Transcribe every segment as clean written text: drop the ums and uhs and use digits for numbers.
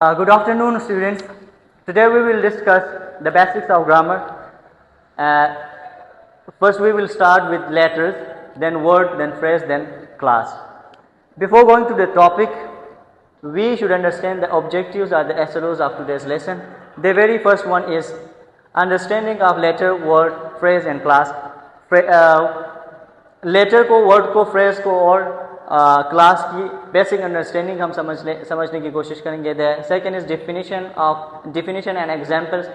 Good afternoon, students. Today we will discuss the basics of grammar. First we will start with letters, then word, then phrase, then class. Before going to the topic, we should understand the objectives or the SLOs of today's lesson. The very first one is understanding of letter, word, phrase and class. Letter को, word को, phrase को और class की basic understanding हम समझने की कोशिश करेंगे. The second is definition and examples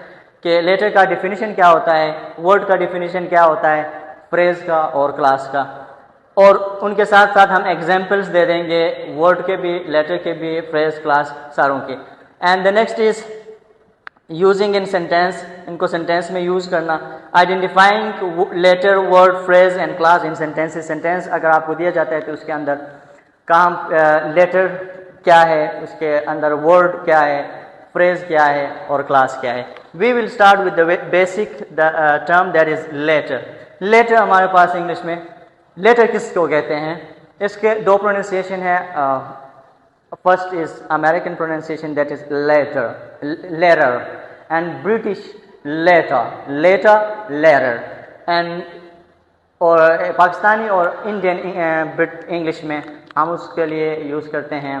के लेटर का डिफिनीशन क्या होता है, वर्ड का डिफिनीशन क्या होता है, फ्रेज का और क्लास का, और उनके साथ साथ हम एग्जांपल्स दे देंगे वर्ड के भी, लेटर के भी, फ्रेज, क्लास सारों के. And the next is using in sentence, इनको सेंटेंस में यूज करना. Identifying letter, word, phrase and class in sentences. Sentence अगर आपको दिया जाता है तो उसके अंदर कहाँ लेटर क्या है, उसके अंदर वर्ड क्या है, फ्रेज क्या है और क्लास क्या है. We will start with the basic term that is letter. Letter हमारे पास इंग्लिश में लेटर किसको कहते हैं, इसके दो प्रोनाउंसिएशन है. First is American pronunciation, that is letter, and British letter, letter, and और पाकिस्तानी और इंडियन इंग्लिश में हम उसके लिए यूज़ करते हैं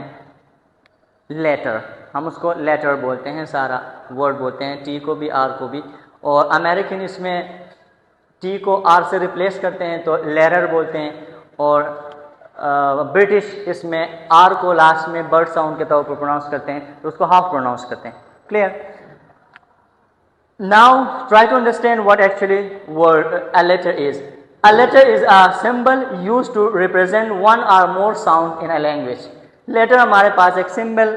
लेटर. हम उसको लेटर बोलते हैं, सारा वर्ड बोलते हैं, टी को भी आर को भी. और अमेरिकन इसमें टी को आर से रिप्लेस करते हैं तो लेटर बोलते हैं. और ब्रिटिश इसमें आर को लास्ट में बर्ड साउंड के तौर पर प्रोनाउंस करते हैं तो उसको हाफ प्रोनाउंस करते हैं. Clear? Now try to understand what actually word a letter is. A letter is a symbol used to represent one और more sound in a language. Letter हमारे पास एक सिंबल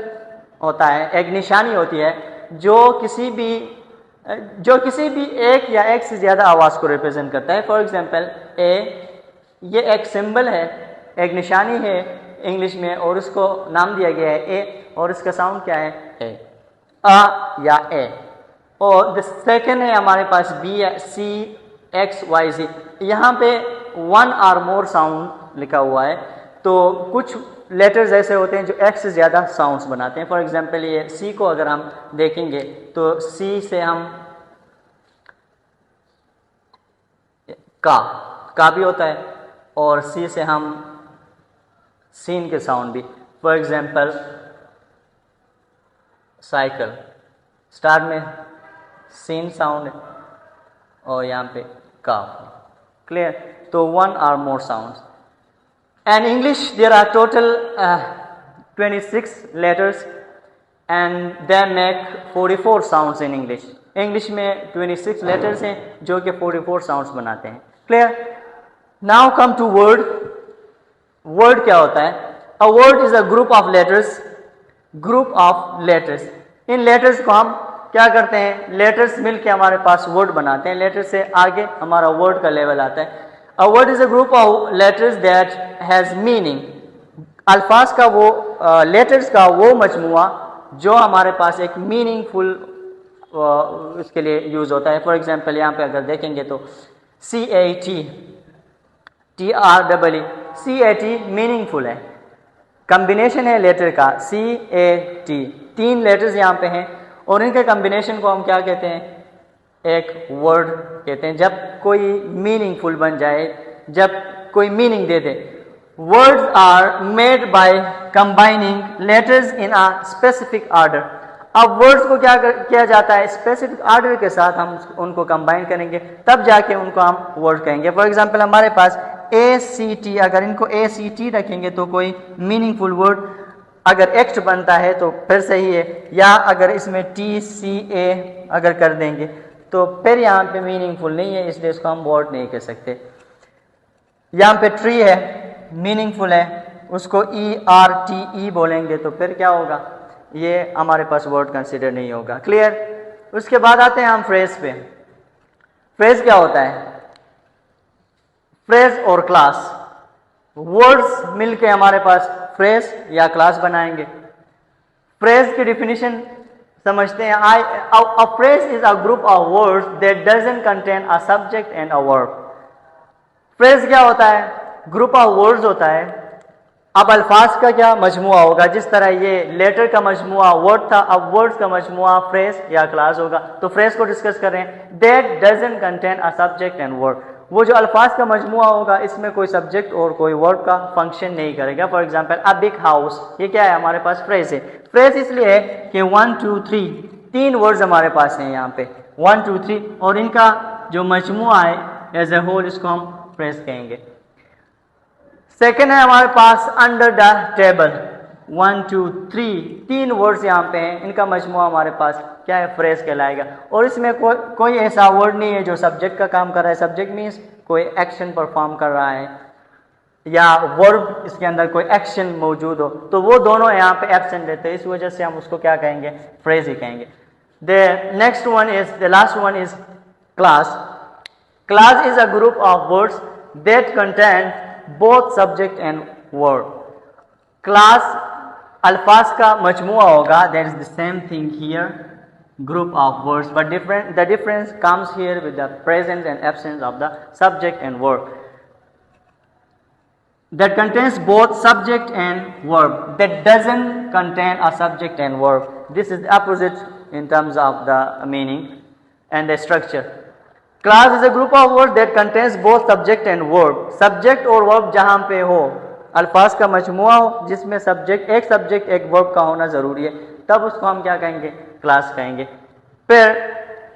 होता है, एक निशानी होती है जो किसी भी एक या एक से ज़्यादा आवाज़ को रिप्रेजेंट करता है. फॉर एग्जाम्पल ए, ये एक सिंबल है, एक निशानी है इंग्लिश में, और उसको नाम दिया गया है ए, और इसका साउंड क्या है, ए, अ या ए. और द सेकेंड है हमारे पास बी या सी, एक्स, वाई, जी. यहाँ पे वन और मोर साउंड लिखा हुआ है तो कुछ लेटर्स ऐसे होते हैं जो एक्स से ज़्यादा साउंड्स बनाते हैं. फॉर एग्जांपल ये सी को अगर हम देखेंगे तो सी से हम का भी होता है, और सी से हम सीन के साउंड भी. फॉर एग्जाम्पल साइकिल, स्टार्ट में सीन साउंड है और यहाँ पे का. क्लियर? तो one or more sounds. And English there are total 26 letters and they make 44 sounds in English. English में 26 लेटर्स हैं जो कि 44 साउंड्स बनाते हैं. Clear? Now come to word. Word क्या होता है? A word is a group of letters. Group of letters. इन लेटर्स को हम क्या करते हैं, लेटर्स मिलके हमारे पास वर्ड बनाते हैं. लेटर से आगे हमारा वर्ड का लेवल आता है. A word is a group of letters that has meaning. अल्फाज का वो लेटर्स का वो मजमुआ जो हमारे पास एक मीनिंगफुल उसके लिए यूज होता है. फॉर एग्जाम्पल यहाँ पे अगर देखेंगे तो CAT, TREE, CAT मीनिंगफुल है, कम्बिनेशन है लेटर का CAT. 3 लेटर्स यहाँ पे हैं और इनके कम्बिनेशन को हम क्या कहते हैं, एक वर्ड कहते हैं. जब कोई मीनिंगफुल बन जाए, जब कोई मीनिंग दे दे. Words are made by combining letters in a specific order. अब वर्ड्स को क्या किया जाता है, स्पेसिफिक ऑर्डर के साथ हम उनको कंबाइन करेंगे तब जाके उनको हम वर्ड कहेंगे. फॉर एग्जांपल हमारे पास ACT, अगर इनको ACT रखेंगे तो कोई मीनिंगफुल वर्ड. अगर एक्ट बनता है तो फिर सही है, या अगर इसमें TCA अगर कर देंगे तो फिर यहाँ पे मीनिंगफुल नहीं है, इसलिए इसको हम वर्ड नहीं कह सकते. यहाँ पे ट्री है, मीनिंगफुल है, उसको ERTE बोलेंगे तो फिर क्या होगा, ये हमारे पास वर्ड कंसिडर नहीं होगा. क्लियर? उसके बाद आते हैं हम फ्रेज पे. फ्रेज क्या होता है? फ्रेज और क्लास. वर्ड्स मिलके हमारे पास फ्रेज या क्लास बनाएंगे. फ्रेज की डिफिनीशन समझते हैं. A phrase is a group of words that doesn't contain a subject and a verb. Phrase क्या होता है? ग्रुप ऑफ वर्ड्स होता है अब अल्फाज का क्या मजमुआ होगा, जिस तरह ये लेटर का मजमुआ वर्ड था, अब वर्ड्स का मजमुआ फ्रेज या क्लास होगा। तो फ्रेज को डिस्कस कर रहे हैं, that doesn't contain a subject and word. वो जो अल्फाज का मजमुआ होगा इसमें कोई सब्जेक्ट और कोई वर्ड का फंक्शन नहीं करेगा। For example a big house, ये क्या है हमारे पास फ्रेज है। फ्रेज इसलिए है कि 1 2 3 तीन वर्ड्स हमारे पास हैं यहाँ पे 1 2 3, और इनका जो मजमुआ है एज ए होल, इसको हम फ्रेज कहेंगे। सेकेंड है हमारे पास अंडर द टेबल, 1 2 3 तीन वर्ड्स यहाँ पे हैं, इनका मजमुआ हमारे पास क्या है, फ्रेज कहलाएगा। और इसमें कोई ऐसा वर्ड नहीं है जो सब्जेक्ट का काम कर रहा है। सब्जेक्ट मीन्स कोई एक्शन परफॉर्म कर रहा है या वर्ब इसके अंदर कोई एक्शन मौजूद हो, तो वो दोनों यहाँ पे एब्सेंट रहते हैं, इस वजह से हम उसको क्या कहेंगे, फ्रेज ही कहेंगे। The next one is, the last one is class. Class is a group of words that contain both subject and word. Class अल्फाज का मजमुआ होगा, that is the same thing here, group of words, but the difference comes here with the presence and absence of the subject and verb. That contains both subject and verb, that doesn't contain a subject and verb. This is the opposite in terms of the meaning and the structure. Class is a group of words that contains both subject and verb. Subject और verb जहाँ पे हो, अल्फाज का मजमुआ हो जिसमें एक subject एक वर्ब का होना जरूरी है, तब उसको हम क्या कहेंगे, क्लास कहेंगे। फिर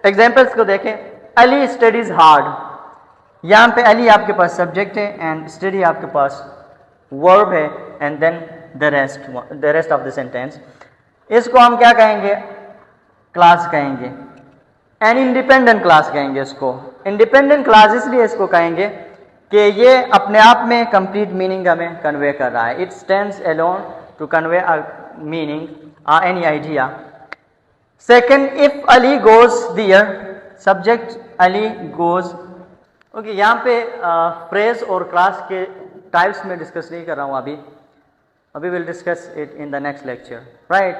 एग्जाम्पल्स को देखें, अली स्टडीज हार्ड, यहाँ पे अली आपके पास सब्जेक्ट है एंड स्टडी आपके पास वर्ब है, and then the rest of the sentence, इसको हम क्या कहेंगे, क्लास कहेंगे। एन इंडिपेंडेंट क्लास कहेंगे इसको। इंडिपेंडेंट क्लास इसलिए इसको कहेंगे कि ये अपने आप में कंप्लीट मीनिंग हमें कन्वे कर रहा है। It stands alone to convey a meaning or any idea. Second, if Ali goes there, subject Ali goes. Okay, यहाँ पे फ्रेज और क्लास के टाइप्स में डिस्कस नहीं कर रहा हूँ अभी will discuss it in the next lecture, right.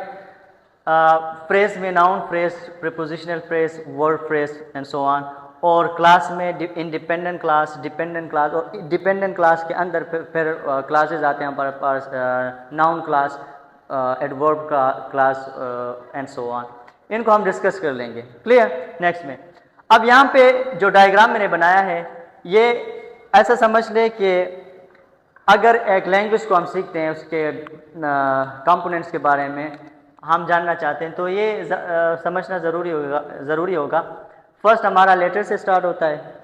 Phrase में noun phrase, prepositional phrase, word phrase and so on. और क्लास में इंडिपेंडेंट क्लास, डिपेंडेंट क्लास, और डिपेंडेंट क्लास के अंदर फिर क्लासेज आते हैं हमारे पास, नाउन क्लास, एडवर्ब का क्लास एंड सो ऑन। इनको हम डिस्कस कर लेंगे, क्लियर, नेक्स्ट में। अब यहाँ पे जो डायग्राम मैंने बनाया है, ये ऐसा समझ ले कि अगर एक लैंग्वेज को हम सीखते हैं, उसके कंपोनेंट्स के बारे में हम जानना चाहते हैं, तो ये समझना ज़रूरी होगा। फर्स्ट हमारा लेटर से स्टार्ट होता है।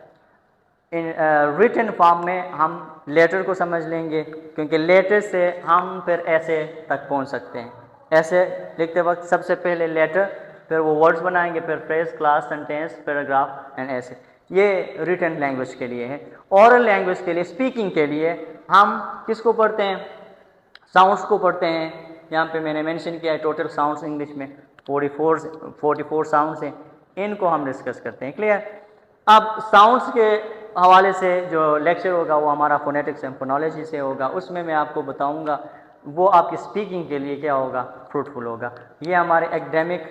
इन रिटन फॉर्म में हम लेटर को समझ लेंगे, क्योंकि लेटर से हम फिर ऐसे तक पहुंच सकते हैं। ऐसे लिखते वक्त सबसे पहले लेटर, फिर वो वर्ड्स बनाएंगे, फिर phrase, class, sentence, paragraph and ऐसे। ये रिटन लैंग्वेज के लिए है। ओरल लैंग्वेज के लिए, स्पीकिंग के लिए हम किसको पढ़ते हैं, साउंड्स को पढ़ते हैं। यहाँ पे मैंने मेंशन किया है टोटल साउंड्स इंग्लिश में 44 साउंड्स हैं, इनको हम डिस्कस करते हैं, क्लियर। अब साउंड्स के हवाले से जो लेक्चर होगा वो हमारा फोनेटिक्स एंड फोनोलॉजी से होगा, उसमें मैं आपको बताऊंगा वो आपकी स्पीकिंग के लिए क्या होगा, फ्रूटफुल होगा। ये हमारे एकेडमिक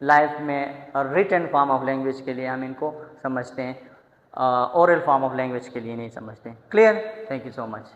लाइफ में रिटन फॉर्म ऑफ लैंग्वेज के लिए हम इनको समझते हैं, ओरल फॉर्म ऑफ लैंग्वेज के लिए नहीं समझते हैं, clear. Thank you so much.